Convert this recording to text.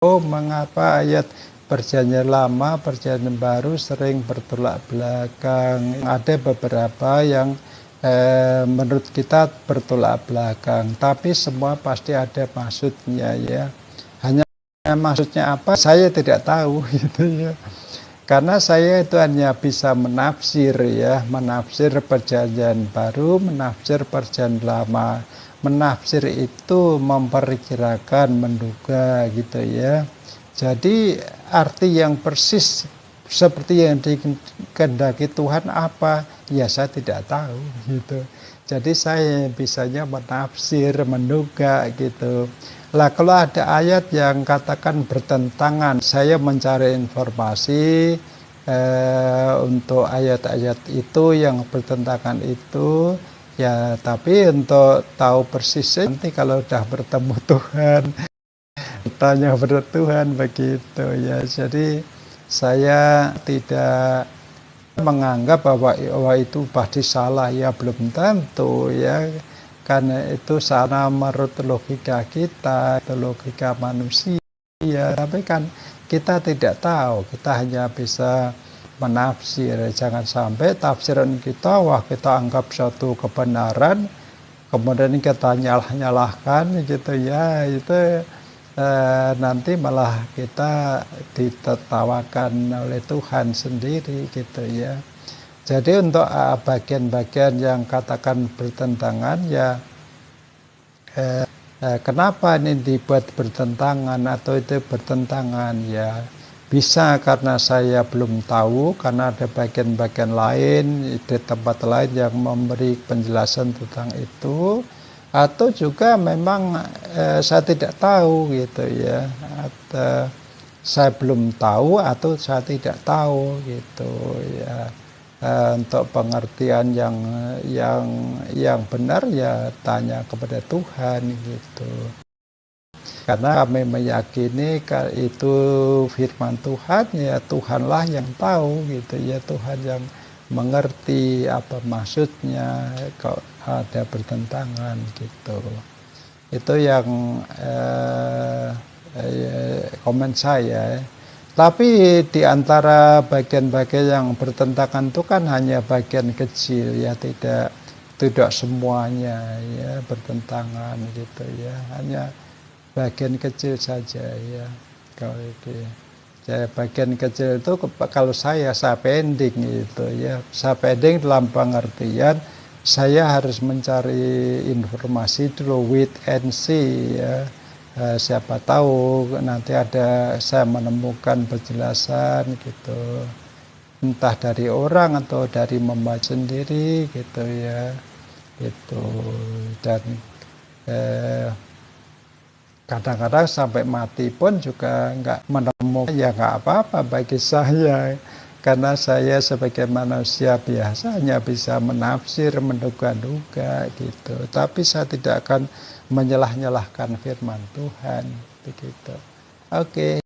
Mengapa ayat Perjanjian Lama, Perjanjian Baru sering bertolak belakang? Ada beberapa yang menurut kita bertolak belakang, tapi semua pasti ada maksudnya ya. Hanya maksudnya apa? Saya tidak tahu gitu ya. Karena saya itu hanya bisa menafsir ya, menafsir Perjanjian Baru, menafsir Perjanjian Lama. Menafsir itu memperkirakan, menduga gitu ya. Jadi arti yang persis seperti yang dikehendaki Tuhan apa? Ya saya tidak tahu gitu. Jadi saya bisanya menafsir, menduga gitu. Lah kalau ada ayat yang katakan bertentangan, saya mencari informasi untuk ayat-ayat itu yang bertentangan itu. Ya, tapi untuk tahu persisnya nanti kalau udah bertemu Tuhan, tanya pada Tuhan begitu ya. Jadi saya tidak menganggap bahwa itu pasti salah ya, belum tentu ya. Karena itu salah menurut logika kita, itu logika manusia. Tapi kan kita tidak tahu, kita hanya bisa menafsir. Jangan sampai tafsiran kita, wah kita anggap suatu kebenaran, kemudian kita nyalah-nyalahkan gitu ya, itu nanti malah kita ditertawakan oleh Tuhan sendiri gitu ya. Jadi untuk bagian-bagian yang katakan bertentangan ya, kenapa ini dibuat bertentangan atau itu bertentangan ya, bisa karena saya belum tahu, karena ada bagian-bagian lain di tempat lain yang memberi penjelasan tentang itu, atau juga memang saya tidak tahu gitu ya, atau saya belum tahu atau saya tidak tahu gitu ya. Untuk pengertian yang benar ya tanya kepada Tuhan gitu. Karena kami meyakini itu firman Tuhan, ya Tuhanlah yang tahu gitu ya, Tuhan yang mengerti apa maksudnya kalau ada bertentangan gitu. Itu yang komen saya. Tapi di antara bagian-bagian yang bertentangan itu kan hanya bagian kecil ya, tidak semuanya ya bertentangan gitu ya, hanya bagian kecil saja ya. Kalau itu ya, bagian kecil itu kalau saya pending gitu ya, saya pending dalam pengertian saya harus mencari informasi dulu, wait and see ya. Siapa tahu nanti saya menemukan penjelasan gitu, entah dari orang atau dari membaca sendiri gitu ya, gitu. Dan kadang-kadang sampai mati pun juga nggak menemukan, ya nggak apa-apa bagi saya, karena saya sebagai manusia biasa hanya bisa menafsir, menduga-duga gitu. Tapi saya tidak akan menyalah-nyalahkan firman Tuhan begitu. Oke.